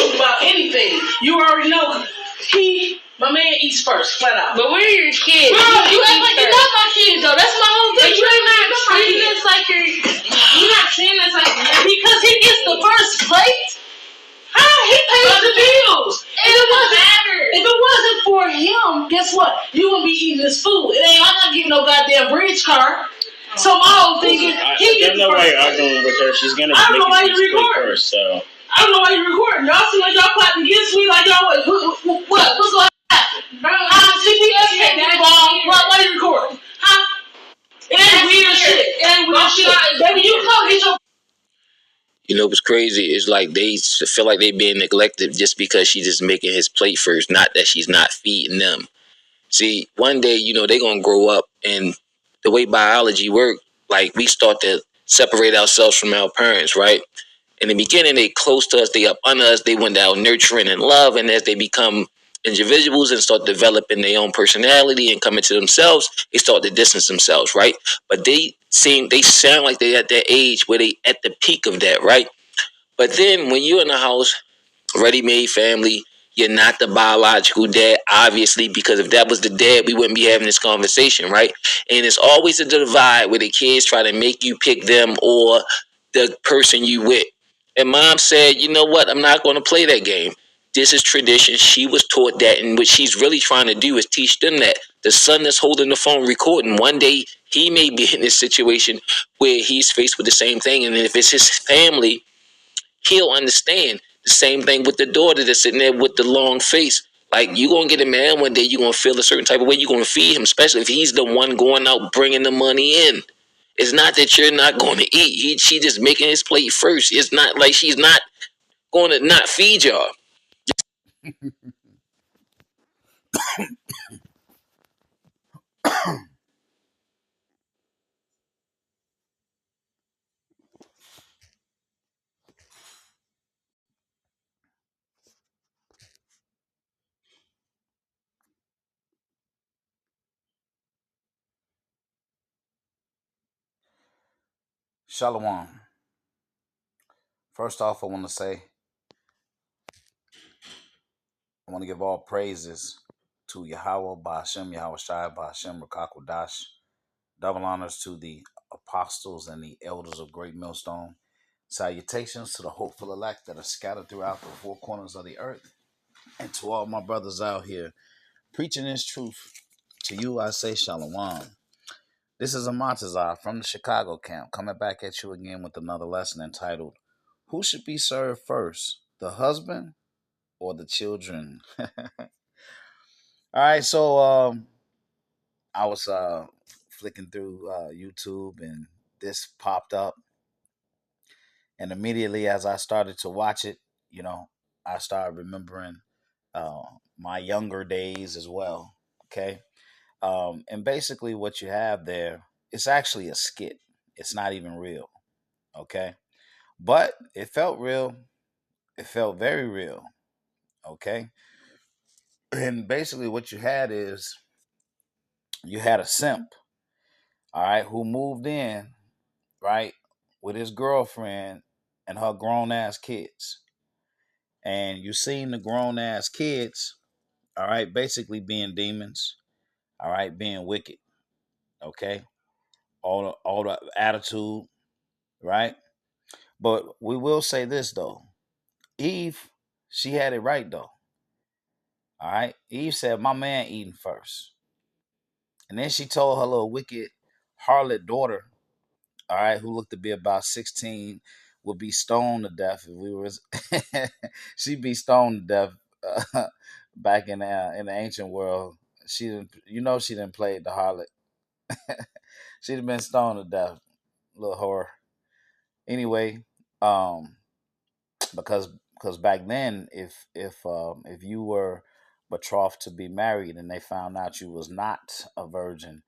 talk about anything. You already know. My man eats first, flat out. But we're your kids. Bro, you act like you're not my kids, though. That's my whole thing. You're not treating us like you're not treating us like because he gets the first plate. How he pays the bills? If it wasn't for him, guess what? You wouldn't be eating this food. I'm not getting no goddamn bridge card. So my whole thing is, there's no way arguing with her. She's gonna. I don't know why you recording first. So I don't know why you recording. Y'all seem like y'all plotting against me. Like y'all what's going to happen? Bro, CPS can't be wrong. Why you recording? Huh? It ain't weird shit. It ain't weird shit. Baby, you come get your. You know what's crazy is like they feel like they being neglected just because she's just making his plate first, not that she's not feeding them. See, one day, they gonna grow up, and the way biology works, like we start to separate ourselves from our parents, right? In the beginning, they close to us, they up under us, they went down nurturing and love, and as they become individuals and start developing their own personality and coming to themselves, they start to distance themselves, right? But they sound like they're at that age where they at the peak of that, right? But then when you're in a house, ready-made family, you're not the biological dad, obviously, because if that was the dad, we wouldn't be having this conversation, right? And it's always a divide where the kids try to make you pick them or the person you with. And mom said, you know what? I'm not going to play that game. This is tradition. She was taught that, and what she's really trying to do is teach them that. The son that's holding the phone recording, one day he may be in this situation where he's faced with the same thing, and if it's his family, he'll understand. The same thing with the daughter that's sitting there with the long face. Like, you're going to get a man one day, you're going to feel a certain type of way, you're going to feed him, especially if he's the one going out bringing the money in. It's not that you're not going to eat. She just making his plate first. It's not like she's not going to not feed y'all. Shalom. First off, I want to give all praises to Yahweh, Ba'ashem, Yahweh Shai, Ba'ashem, Rakakwadash. Double honors to the apostles and the elders of Great Millstone. Salutations to the hopeful elect that are scattered throughout the four corners of the earth. And to all my brothers out here preaching this truth. To you, I say shalom. This is Amatazar from the Chicago camp, coming back at you again with another lesson entitled, Who Should Be Served First, the Husband or the Children? All right, so I was flicking through YouTube, and this popped up. And immediately as I started to watch it, I started remembering my younger days as well, okay? And basically what you have there, it's actually a skit. It's not even real, okay? But it felt real. It felt very real, okay? And basically what you had is you had a simp, all right, who moved in, right, with his girlfriend and her grown-ass kids. And you seen the grown-ass kids, all right, basically being demons, all right, being wicked, okay? All the attitude, right? But we will say this, though. Eve, she had it right, though. All right? Eve said, my man eating first. And then she told her little wicked harlot daughter, all right, who looked to be about 16, would be stoned to death if we was... She'd be stoned to death back in the ancient world. She didn't play the harlot. She'd have been stoned to death, little whore. Anyway, because back then, if you were betrothed to be married and they found out you was not a virgin,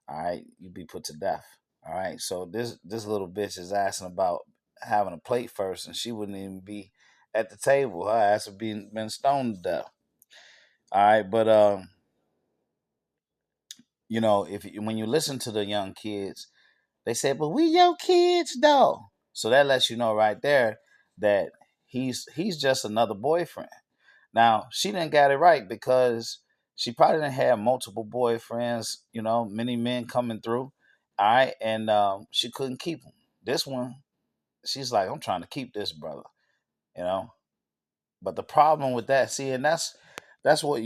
all right, you'd be put to death. All right, so this little bitch is asking about having a plate first, and she wouldn't even be at the table. Her ass would been stoned to death. All right, but when you listen to the young kids, they say, "But we your kids, though." So that lets you know right there that he's just another boyfriend. Now, she didn't get it right because she probably didn't have multiple boyfriends, many men coming through. All right. And she couldn't keep them. This one, she's like, I'm trying to keep this brother, you know. But the problem with that, see, and that's what,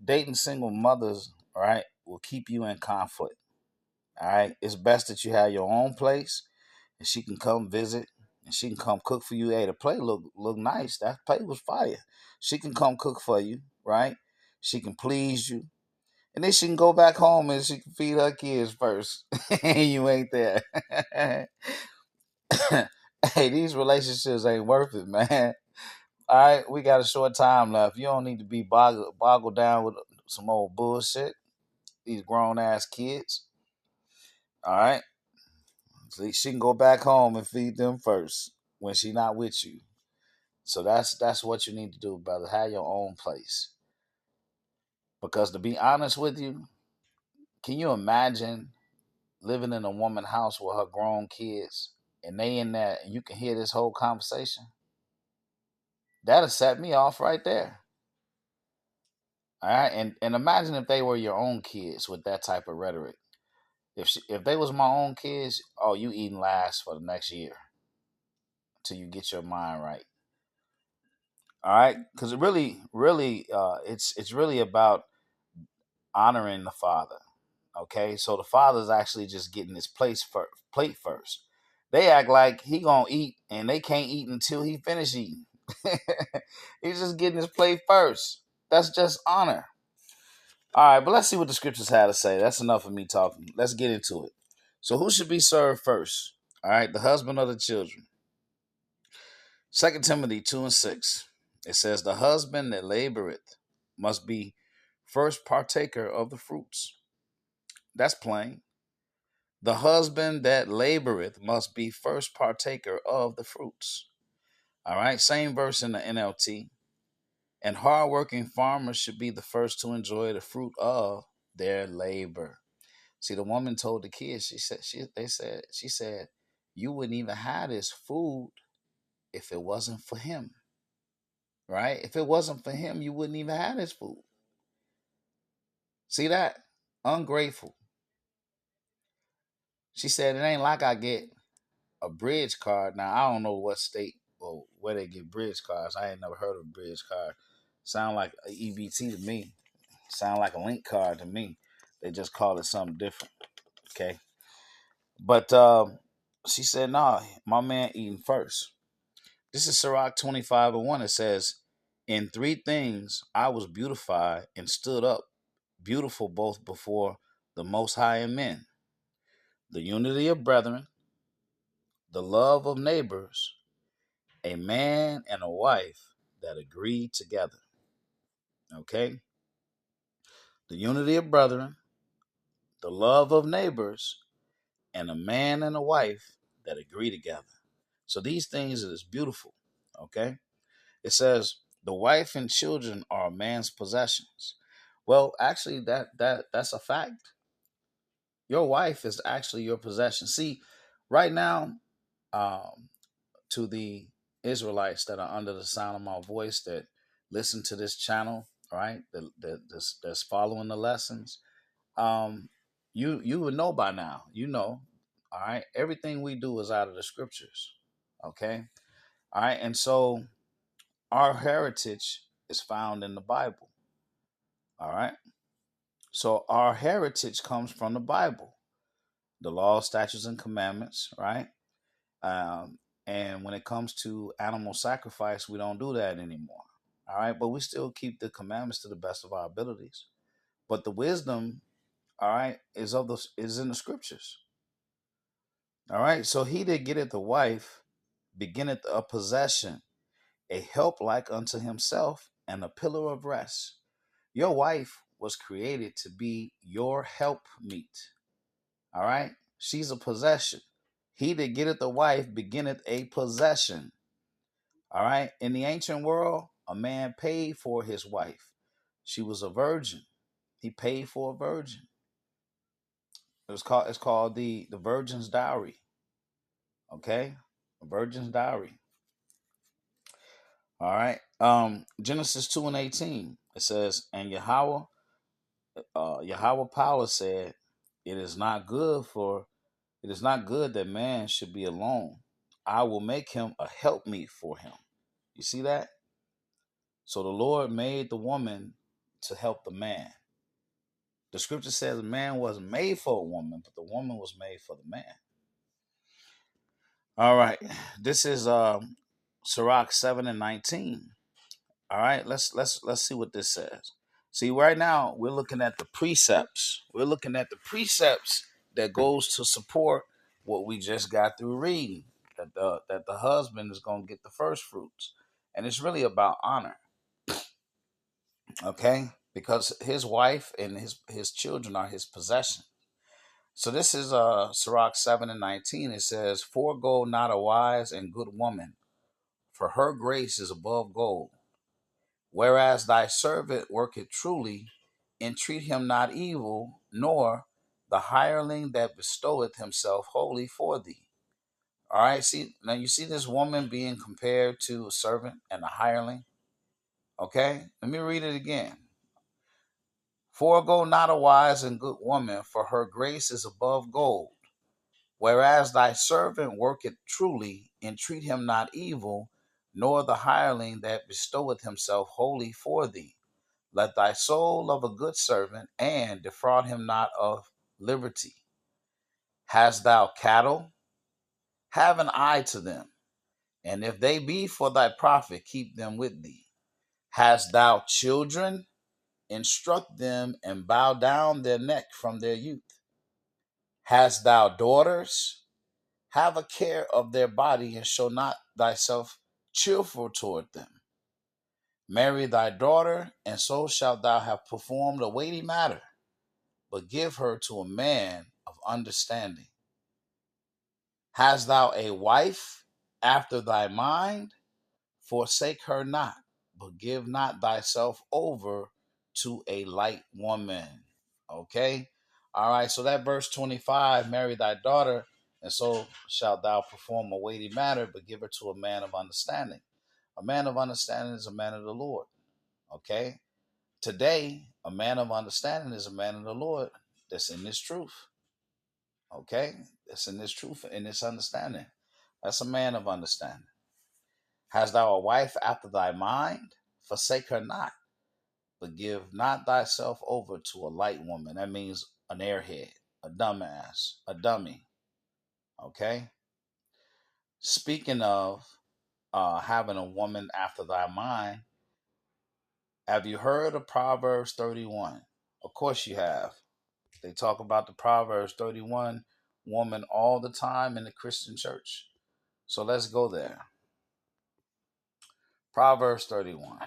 dating single mothers, all right, will keep you in conflict. All right. It's best that you have your own place and she can come visit and she can come cook for you. Hey, the plate look nice. That plate was fire. She can come cook for you, right? She can please you. And then she can go back home and she can feed her kids first. And you ain't there. Hey, these relationships ain't worth it, man. All right, we got a short time left. You don't need to be boggled down with some old bullshit. These grown ass kids. All right. So she can go back home and feed them first when she not with you. So that's what you need to do, brother. Have your own place. Because to be honest with you, can you imagine living in a woman's house with her grown kids and they in there and you can hear this whole conversation? That'll set me off right there. All right, and imagine if they were your own kids with that type of rhetoric. If they was my own kids, oh, you eating last for the next year till you get your mind right. All right, because it really, it's really about honoring the father. Okay, so the father's actually just getting his plate first. They act like he gonna eat, and they can't eat until he finish eating. He's just getting his plate first. That's just honor. All right, but let's see what the scriptures had to say. That's enough of me talking. Let's get into it. So, who should be served first? All right, the husband or the children. 2 Timothy 2:6. It says, "The husband that laboureth must be first partaker of the fruits." That's plain. The husband that laboreth must be first partaker of the fruits. All right, same verse in the NLT. And hardworking farmers should be the first to enjoy the fruit of their labor. See, the woman told the kids, she said, you wouldn't even have this food if it wasn't for him. Right? If it wasn't for him, you wouldn't even have this food. See that? Ungrateful. She said, it ain't like I get a bridge card. Now I don't know what state or where they get bridge cards. I ain't never heard of a bridge card. Sound like a EBT to me. Sound like a link card to me. They just call it something different. Okay. But she said, nah, my man eating first. This is Sirach 25:1. It says, in three things I was beautified and stood up, beautiful both before the Most High and men. The unity of brethren, the love of neighbors, a man and a wife that agree together. Okay? The unity of brethren, the love of neighbors, and a man and a wife that agree together. So these things is beautiful. Okay? It says the wife and children are a man's possessions. Well, actually, that's a fact. Your wife is actually your possession. See, right now, um, to the Israelites that are under the sound of my voice that listen to this channel, right? That's following the lessons. You would know by now. You know, all right. Everything we do is out of the scriptures. Okay, all right. And so our heritage is found in the Bible. All right. So our heritage comes from the Bible, the law, statutes, and commandments, right? Um, and when it comes to animal sacrifice, we don't do that anymore. All right, but we still keep the commandments to the best of our abilities. But the wisdom, all right, is in the scriptures. All right, so he that getteth the wife beginneth a possession, a help like unto himself, and a pillar of rest. Your wife was created to be your help meet. All right, she's a possession. He that getteth a wife beginneth a possession. All right. In the ancient world, a man paid for his wife. She was a virgin. He paid for a virgin. It's called the virgin's dowry. Okay? A virgin's dowry. All right. Genesis 2:18. It says, and Yahweh power said, it is not good that man should be alone. I will make him a helpmeet for him. You see that? So the Lord made the woman to help the man. The scripture says the man wasn't made for a woman, but the woman was made for the man. All right. This is Sirach 7:19. All right, let's see what this says. See, right now we're looking at the precepts. We're looking at the precepts that goes to support what we just got through reading. That the husband is going to get the first fruits, and it's really about honor. Okay, because his wife and his children are his possession. So this is Sirach 7:19. It says, "Forego not a wise and good woman, for her grace is above gold. Whereas thy servant worketh truly, entreat him not evil, nor the hireling that bestoweth himself wholly for thee." All right, see, now you see this woman being compared to a servant and a hireling. Okay, let me read it again. "Forego not a wise and good woman, for her grace is above gold. Whereas thy servant worketh truly, entreat him not evil, nor the hireling that bestoweth himself wholly for thee. Let thy soul love a good servant, and defraud him not of liberty. Hast thou cattle? Have an eye to them, and if they be for thy profit, keep them with thee. Hast thou children? Instruct them, and bow down their neck from their youth. Hast thou daughters? Have a care of their body, and show not thyself cheerful toward them. Marry thy daughter, and so shalt thou have performed a weighty matter. But give her to a man of understanding. Hast thou a wife after thy mind? Forsake her not, but give not thyself over to a light woman. Okay? All right, so that verse 25, marry thy daughter, and so shalt thou perform a weighty matter, but give her to a man of understanding. A man of understanding is a man of the Lord. Okay? Today, a man of understanding is a man of the Lord that's in this truth. Okay? That's in this truth, in this understanding. That's a man of understanding. Hast thou a wife after thy mind? Forsake her not, but give not thyself over to a light woman. That means an airhead, a dumbass, a dummy. Okay? Speaking of having a woman after thy mind, have you heard of Proverbs 31? Of course you have. They talk about the Proverbs 31 woman all the time in the Christian church. So let's go there. Proverbs 31.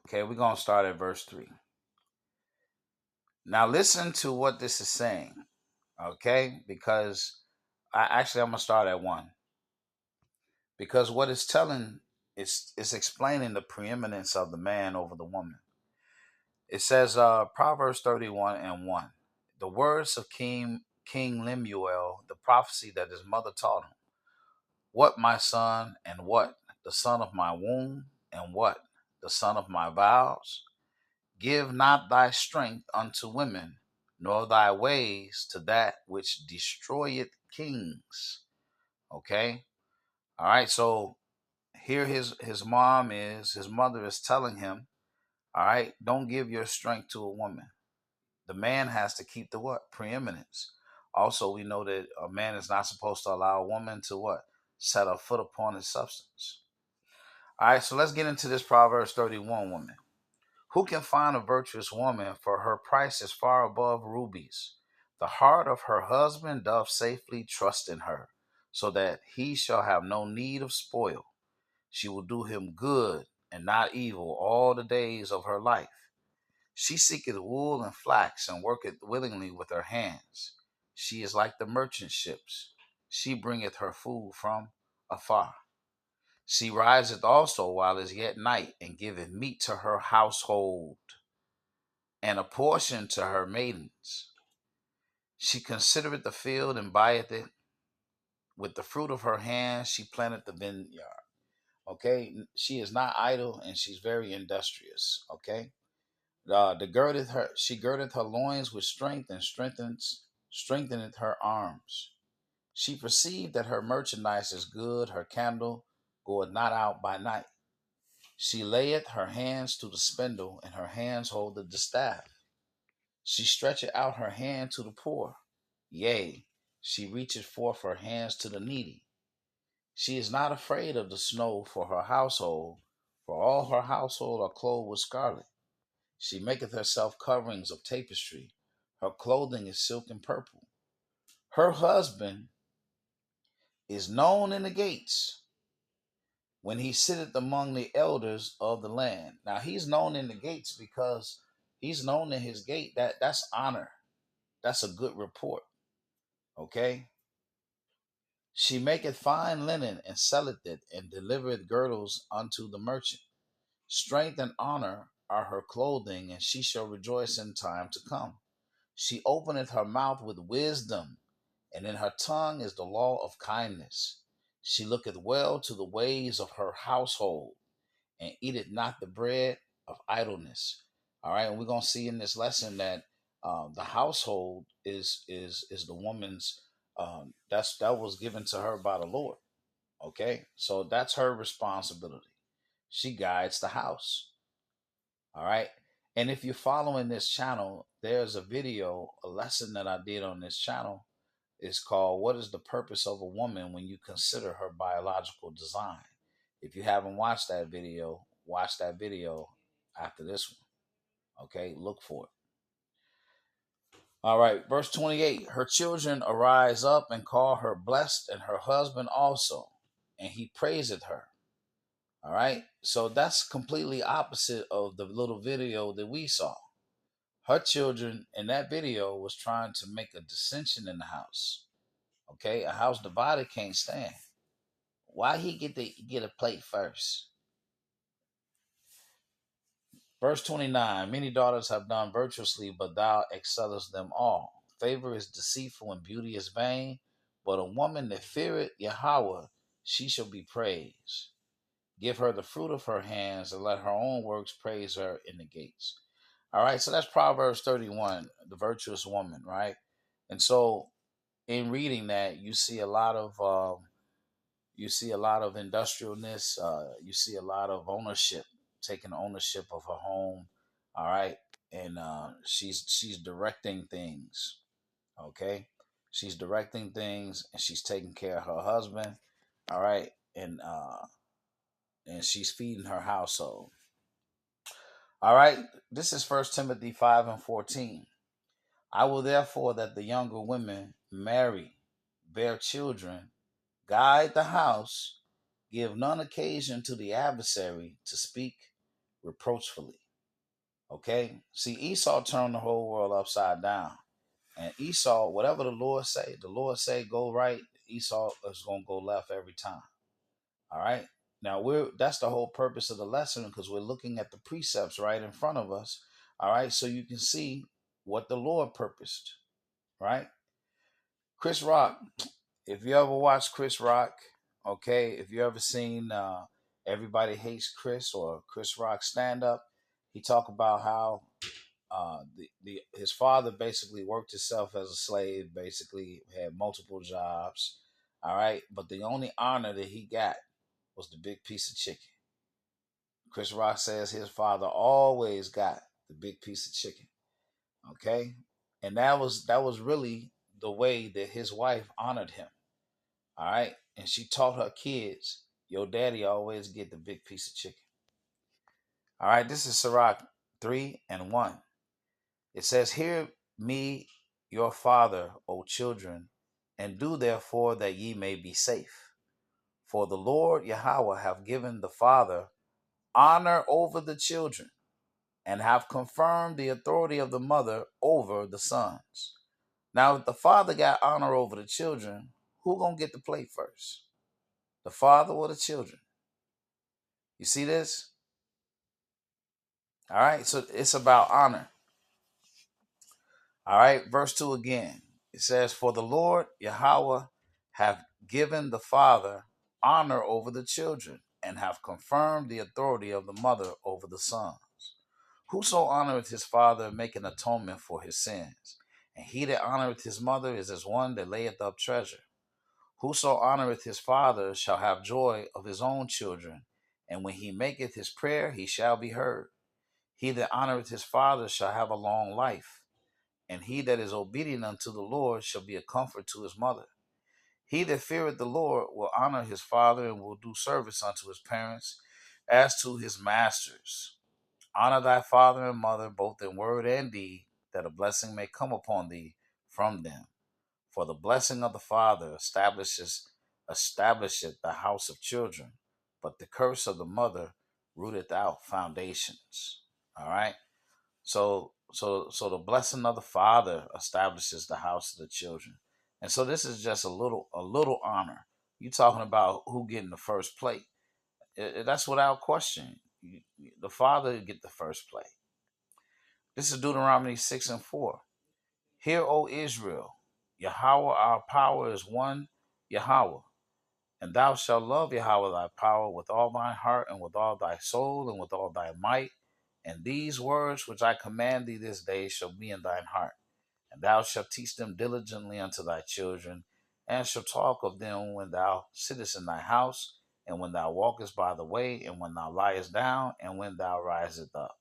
Okay, we're going to start at verse 3. Now listen to what this is saying. Okay, because I'm going to start at 1. Because what it's telling is explaining the preeminence of the man over the woman. It says, Proverbs 31:1. The words of King Lemuel, the prophecy that his mother taught him. What, my son, and what? The son of my womb, and what? The son of my vows? Give not thy strength unto women, nor thy ways to that which destroyeth kings. Okay? All right, so here his mother is telling him, all right, don't give your strength to a woman. The man has to keep the what? Preeminence. Also, we know that a man is not supposed to allow a woman to what? Set a foot upon his substance. All right, so let's get into this Proverbs 31 woman. Who can find a virtuous woman? For her price is far above rubies. The heart of her husband doth safely trust in her, so that he shall have no need of spoil. She will do him good and not evil all the days of her life. She seeketh wool and flax, and worketh willingly with her hands. She is like the merchant ships. She bringeth her food from afar. She riseth also while it is yet night, and giveth meat to her household, and a portion to her maidens. She considereth the field, and buyeth it. With the fruit of her hands she planteth the vineyard. Okay, she is not idle, and she's very industrious. Okay, she girdeth her loins with strength, and strengtheneth her arms. She perceived that her merchandise is good, her candle goeth not out by night. She layeth her hands to the spindle, and her hands hold the distaff. She stretcheth out her hand to the poor. Yea, she reacheth forth her hands to the needy. She is not afraid of the snow for her household, for all her household are clothed with scarlet. She maketh herself coverings of tapestry. Her clothing is silk and purple. Her husband is known in the gates when he sitteth among the elders of the land. Now he's known in the gates because he's known in his gate. That's honor. That's a good report. Okay. She maketh fine linen and selleth it, and delivereth girdles unto the merchant. Strength and honor are her clothing, and she shall rejoice in time to come. She openeth her mouth with wisdom, and in her tongue is the law of kindness. She looketh well to the ways of her household, and eateth not the bread of idleness. All right, and we're gonna see in this lesson that the household is the woman's. That was given to her by the Lord. Okay, so that's her responsibility. She guides the house. All right. And if you're following this channel, there's a video, a lesson that I did on this channel. It's called "What is the Purpose of a Woman When You Consider Her Biological Design?" If you haven't watched that video, watch that video after this one. Okay, look for it. All right, verse 28. Her children arise up and call her blessed, and her husband also, and he praiseth her. All right, so that's completely opposite of the little video that we saw. Her children in that video was trying to make a dissension in the house. Okay, a house divided can't stand. Why he get a plate first? Verse 29, many daughters have done virtuously, but thou excellest them all. Favor is deceitful and beauty is vain, but a woman that feareth Yahweh, she shall be praised. Give her the fruit of her hands, and let her own works praise her in the gates. All right, so that's Proverbs 31, the virtuous woman, right? And so in reading that, you see a lot of industrialness. You see a lot of ownership, taking ownership of her home. All right, and she's directing things. Okay, she's directing things, and she's taking care of her husband. All right, and she's feeding her household. All right, this is 1 Timothy 5:14. I will therefore that the younger women marry, bear children, guide the house, give none occasion to the adversary to speak reproachfully. Okay? See, Esau turned the whole world upside down. And Esau, whatever the Lord say go right, Esau is gonna go left every time. All right. Now that's the whole purpose of the lesson, because we're looking at the precepts right in front of us. All right, so you can see what the Lord purposed. Right? Chris Rock. If you ever watched Chris Rock, okay, if you ever seen Everybody Hates Chris or Chris Rock stand up, he talk about how his father basically worked himself as a slave, basically had multiple jobs. All right, but the only honor that he got was the big piece of chicken. Chris Rock says his father always got the big piece of chicken. Okay, and that was really the way that his wife honored him. All right, and she taught her kids, your daddy always get the big piece of chicken. All right, this is Sirach 3:1. It says, "Hear me, your father, O children, and do therefore that ye may be safe. For the Lord Yahweh have given the father honor over the children, and have confirmed the authority of the mother over the sons." Now, if the father got honor over the children, who gonna get the plate first? The father or the children? You see this? All right, so it's about honor. All right, verse 2 again. It says, "For the Lord Yahweh have given the father honor over the children, and have confirmed the authority of the mother over the sons. Whoso honoreth his father maketh atonement for his sins, and he that honoreth his mother is as one that layeth up treasure. Whoso honoreth his father shall have joy of his own children, and when he maketh his prayer, he shall be heard. He that honoreth his father shall have a long life, and he that is obedient unto the Lord shall be a comfort to his mother. He that feareth the Lord will honor his father and will do service unto his parents as to his masters. Honor thy father and mother both in word and deed, that a blessing may come upon thee from them. For the blessing of the father establisheth the house of children, but the curse of the mother rooteth out foundations. All right. So the blessing of the father establishes the house of the children. And so this is just a little honor. You talking about who getting the first plate. That's without question. The father get the first plate. This is Deuteronomy 6:4. Hear, O Israel, Yahweh our power is one Yahweh. And thou shalt love Yahweh thy power with all thy heart and with all thy soul and with all thy might. And these words which I command thee this day shall be in thine heart. And thou shalt teach them diligently unto thy children, and shalt talk of them when thou sittest in thy house, and when thou walkest by the way, and when thou liest down, and when thou risest up.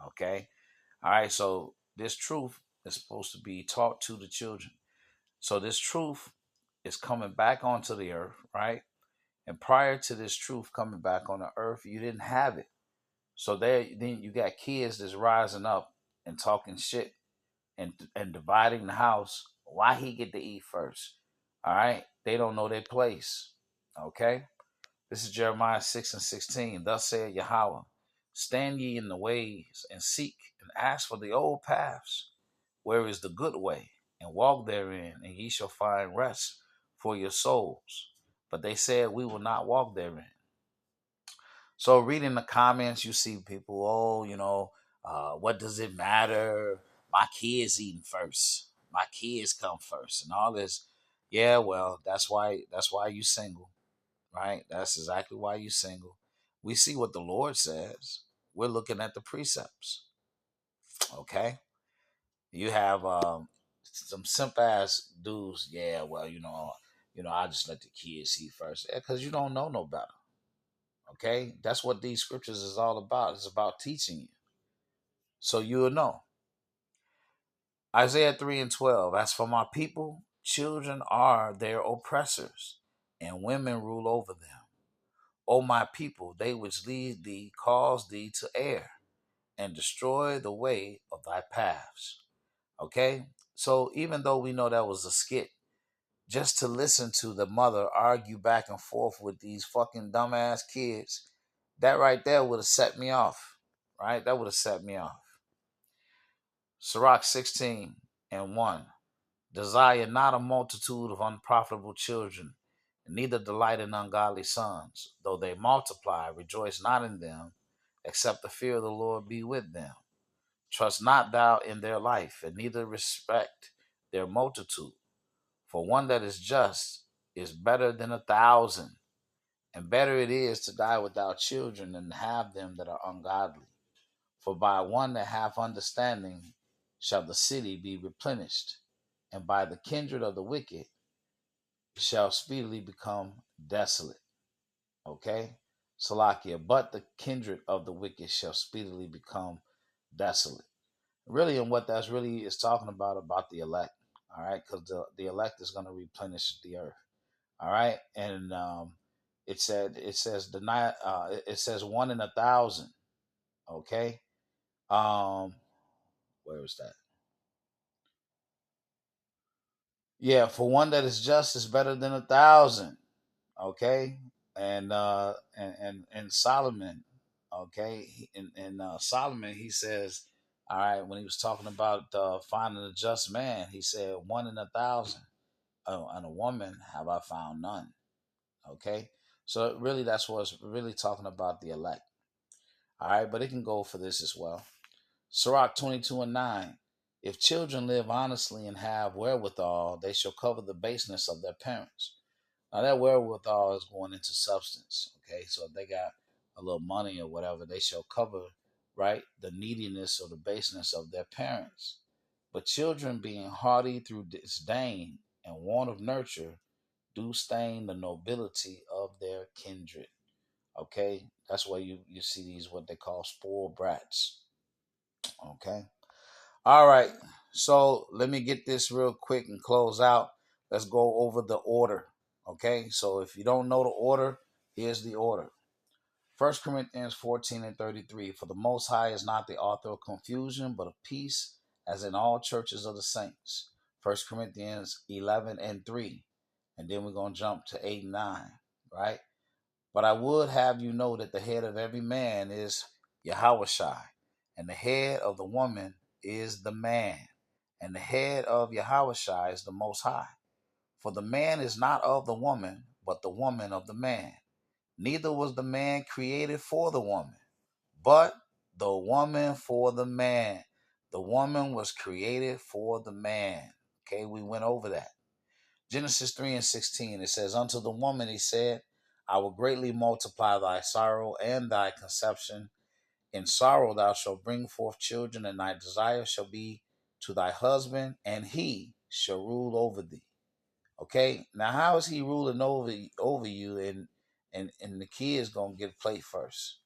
Okay? All right, so this truth is supposed to be taught to the children. So this truth is coming back onto the earth, right? And prior to this truth coming back on the earth, you didn't have it. So then you got kids that's rising up and talking shit and dividing the house. Why he get to eat first? All right, they don't know their place. Okay, this is Jeremiah 6:16. Thus saith Yahweh, stand ye in the ways and seek and ask for the old paths, where is the good way, and walk therein, and ye shall find rest for your souls. But they said, we will not walk therein. So reading the comments, you see people, what does it matter? My kids eating first. My kids come first, and all this. Yeah, well, that's why you single, right? That's exactly why you single. We see what the Lord says. We're looking at the precepts. Okay, you have some simp ass dudes. Yeah, well, I just let the kids eat first. Yeah, because you don't know no better. Okay, that's what these scriptures is all about. It's about teaching you, so you'll know. Isaiah 3:12. As for my people, children are their oppressors, and women rule over them. O my people, they which lead thee cause thee to err, and destroy the way of thy paths. Okay, so even though we know that was a skit, just to listen to the mother argue back and forth with these fucking dumbass kids, that right there would have set me off. Right? That would have set me off. Sirach 16:1. Desire not a multitude of unprofitable children, and neither delight in ungodly sons. Though they multiply, rejoice not in them, except the fear of the Lord be with them. Trust not thou in their life, and neither respect their multitude. For one that is just is better than 1,000, and better it is to die without children than to have them that are ungodly. For by one that hath understanding shall the city be replenished, and by the kindred of the wicked shall speedily become desolate. Okay? Salakia, but the kindred of the wicked shall speedily become desolate. Really, and what that's really is talking about the elect. All right, because the elect is going to replenish the earth. All right, and it says deny. It says 1 in 1,000. Okay, where is that? Yeah, for one that is just is better than 1,000. Okay, and Solomon. Okay, in Solomon he says, all right, when he was talking about finding a just man, he said 1 in 1,000. And a woman have I found none. Okay, so really that's what's really talking about the elect. All right, but it can go for this as well. Sirach 22:9. If children live honestly and have wherewithal, they shall cover the baseness of their parents. Now that wherewithal is going into substance. Okay, so if they got a little money or whatever, they shall cover, right, the neediness or the baseness of their parents. But children being haughty through disdain and want of nurture do stain the nobility of their kindred. Okay, that's why you see these what they call spoiled brats. Okay, all right. So let me get this real quick and close out. Let's go over the order. Okay, so if you don't know the order, here's the order. 1 Corinthians 14 and 33. For the Most High is not the author of confusion, but of peace, as in all churches of the saints. 1 Corinthians 11 and 3. And then we're going to jump to 8 and 9, right? But I would have you know that the head of every man is Yahushai, and the head of the woman is the man, and the head of Yahushai is the Most High. For the man is not of the woman, but the woman of the man. Neither was the man created for the woman, but the woman for the man. The woman was created for the man. Okay, we went over that. Genesis 3 and 16, it says, Unto the woman he said, I will greatly multiply thy sorrow and thy conception. In sorrow thou shalt bring forth children, and thy desire shall be to thy husband, and he shall rule over thee. Okay, now how is he ruling over you, and the kid's gonna get a plate first?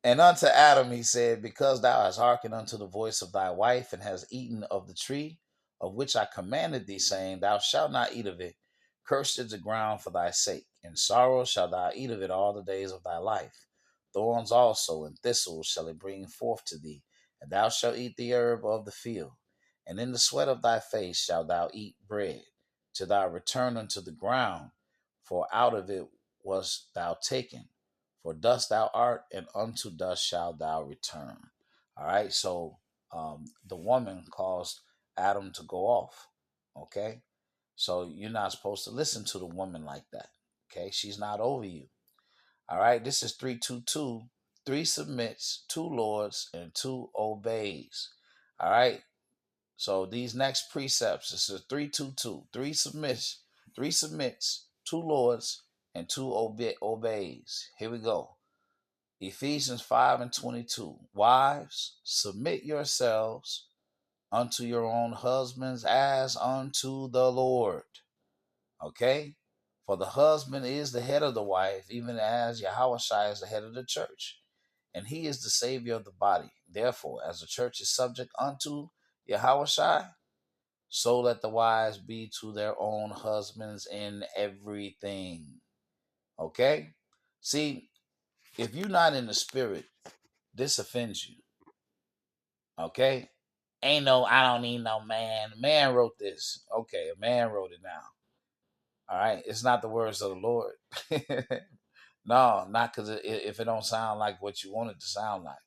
And unto Adam he said, Because thou hast hearkened unto the voice of thy wife, and hast eaten of the tree of which I commanded thee, saying, Thou shalt not eat of it. Cursed is the ground for thy sake. In sorrow shalt thou eat of it all the days of thy life. Thorns also and thistles shall it bring forth to thee, and thou shalt eat the herb of the field. And in the sweat of thy face shalt thou eat bread, till thou return unto the ground, for out of it wast thou taken. For dust thou art, and unto dust shalt thou return. All right, so the woman caused Adam to go off. Okay, so you're not supposed to listen to the woman like that. Okay, she's not over you. All right, this is 322. 3 submits, 2 lords, and 2 obeys. All right, so these next precepts, this is 322. 3 submits, 2 lords, and 2 obeys. Here we go. Ephesians 5 and 22. Wives, submit yourselves unto your own husbands as unto the Lord. Okay? For the husband is the head of the wife, even as Yahushua is the head of the church. And he is the savior of the body. Therefore, as the church is subject unto Yahushua, so let the wives be to their own husbands in everything. Okay? See, if you're not in the spirit, this offends you. Okay? I don't need no man. Man wrote this. Okay, a man wrote it now. All right? It's not the words of the Lord. No, not because if it don't sound like what you want it to sound like.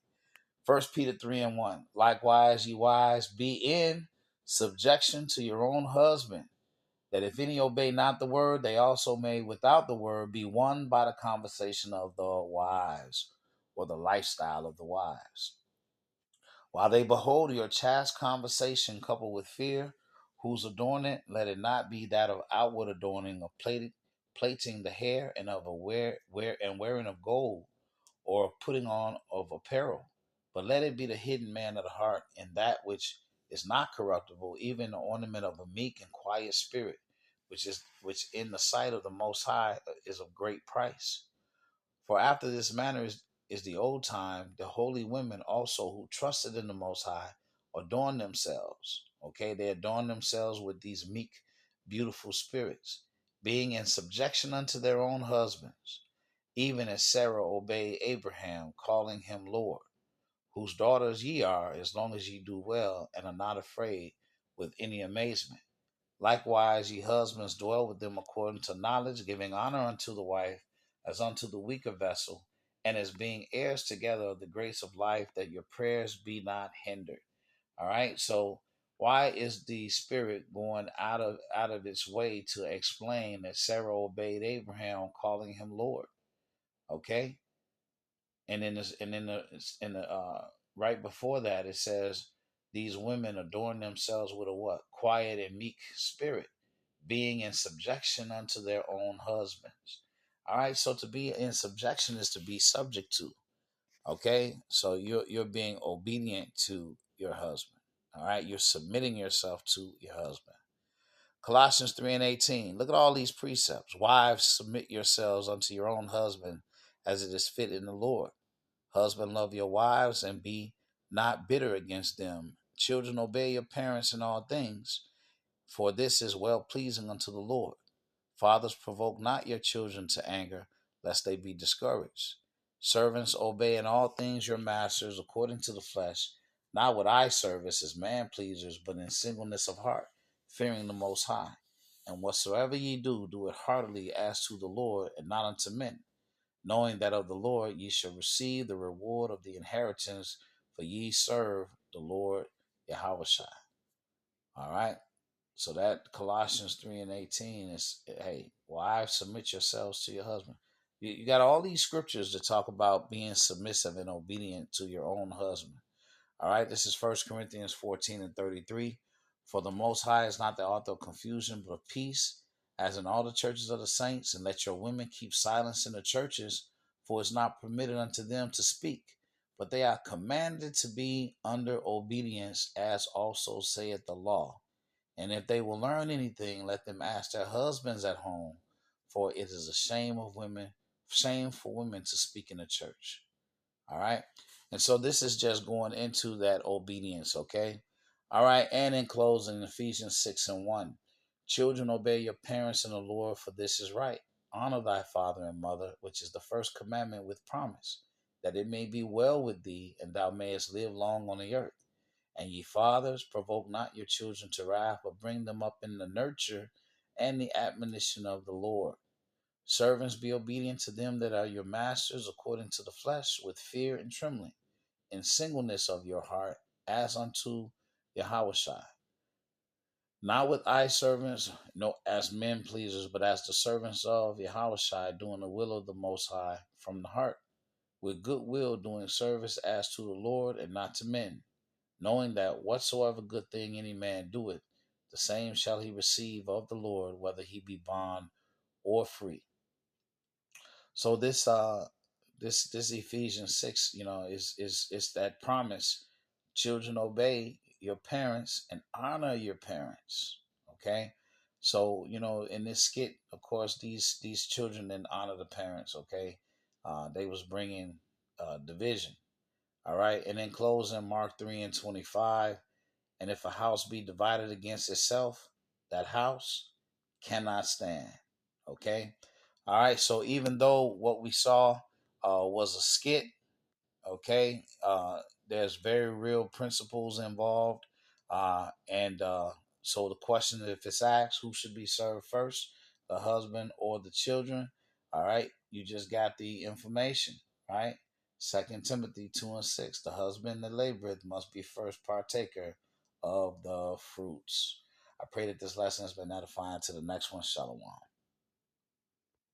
1 Peter 3 and 1. Likewise, ye wives, be in subjection to your own husband, that if any obey not the word, they also may without the word be won by the conversation of the wives, or the lifestyle of the wives. While they behold your chaste conversation coupled with fear, whose adornment let it not be that of outward adorning of plating the hair, and of wearing of gold, or of putting on of apparel, but let it be the hidden man of the heart, in that which is not corruptible, even the ornament of a meek and quiet spirit, which in the sight of the Most High is of great price. For after this manner is the old time, the holy women also who trusted in the Most High adorn themselves. Okay, they adorn themselves with these meek, beautiful spirits, being in subjection unto their own husbands, even as Sarah obeyed Abraham, calling him Lord, whose daughters ye are, as long as ye do well and are not afraid with any amazement. Likewise, ye husbands, dwell with them according to knowledge, giving honor unto the wife as unto the weaker vessel, and as being heirs together of the grace of life, that your prayers be not hindered. All right. So why is the Spirit going out of its way to explain that Sarah obeyed Abraham, calling him Lord? Okay. And in the right before that, it says these women adorn themselves with a what? Quiet and meek spirit. being in subjection unto their own husbands. All right, so to be in subjection is to be subject to. Okay, so you're being obedient to your husband. All right, you're submitting yourself to your husband. Colossians 3 and 18. Look at all these precepts. Wives, submit yourselves unto your own husband as it is fit in the Lord. Husband, love your wives and be not bitter against them. Children, obey your parents in all things, for this is well pleasing unto the Lord. Fathers, provoke not your children to anger, lest they be discouraged. Servants, obey in all things your masters according to the flesh, not with eye service as man pleasers, but in singleness of heart, fearing the Most High. And whatsoever ye do, do it heartily as to the Lord, and not unto men, knowing that of the Lord ye shall receive the reward of the inheritance, for ye serve the Lord Yahushua. All right. So that Colossians 3 and 18 is, hey, wives, submit yourselves to your husband. You got all these scriptures to talk about being submissive and obedient to your own husband. All right, this is 1 Corinthians 14 and 33. For the Most High is not the author of confusion, but of peace, as in all the churches of the saints. And let your women keep silence in the churches, for it's not permitted unto them to speak, but they are commanded to be under obedience, as also saith the law. And if they will learn anything, let them ask their husbands at home, for it is a shame for women to speak in the church. All right. And so this is just going into that obedience. Okay. All right. And in closing, Ephesians 6 and 1. Children, obey your parents in the Lord, for this is right. Honor thy father and mother, which is the first commandment with promise, that it may be well with thee, and thou mayest live long on the earth. And ye fathers, provoke not your children to wrath, but bring them up in the nurture and the admonition of the Lord. Servants, be obedient to them that are your masters according to the flesh, with fear and trembling, in singleness of your heart, as unto Yahushua. Not with eye servants, no, as men pleasers, but as the servants of Yahushua, doing the will of the Most High from the heart, with good will, doing service as to the Lord and not to men, knowing that whatsoever good thing any man doeth, the same shall he receive of the Lord, whether he be bond or free. So this Ephesians 6, is that promise. Children, obey your parents and honor your parents. Okay. So, in this skit, of course, these children didn't honor the parents. Okay. They was bringing division. All right. And in closing, Mark 3 and 25. And if a house be divided against itself, that house cannot stand. Okay. All right. So even though what we saw was a skit, okay, there's very real principles involved. And so the question, if it's asked, who should be served first, the husband or the children? All right. You just got the information, right? 2 Timothy 2 and 6, the husband that laboureth must be first partaker of the fruits. I pray that this lesson has been edifying. To the next one, Shalom.